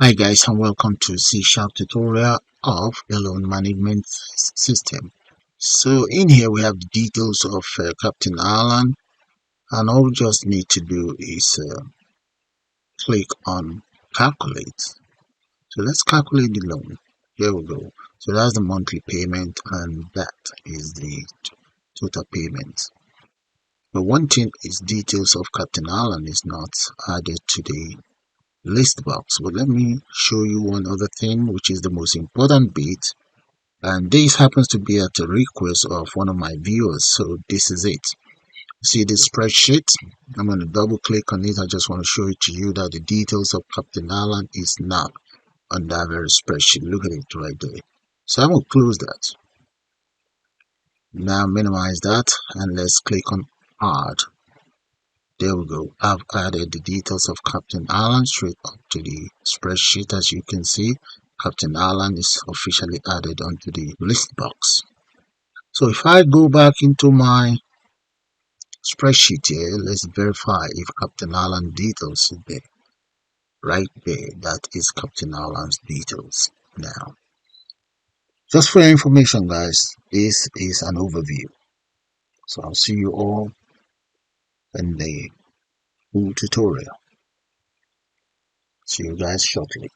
Hi guys, and welcome to C# tutorial of a loan management system. So in here we have the details of Captain Alan, and all we just need to do is click on calculate. So let's calculate the loan. Here we go. So that's the monthly payment, and that is the total payment. But one thing is, details of Captain Alan is not added to the list box. But let me show you one other thing, which is the most important bit, and this happens to be at a request of one of my viewers. So this is it. See this spreadsheet? I'm going to double click on it. I just want to show it to you that the details of Captain Alan is not on that very spreadsheet. Look at it right there. So I'm going to close that. Now minimize that and let's click on add. There we go. I've added the details of Captain Alan straight up to the spreadsheet. As you can see, Captain Alan is officially added onto the list box. So if I go back into my spreadsheet here, let's verify if Captain Alan details is there. Right there, that is Captain Alan's details. Now, just for your information, guys, this is an overview. So I'll see you all in the full tutorial. See you guys shortly.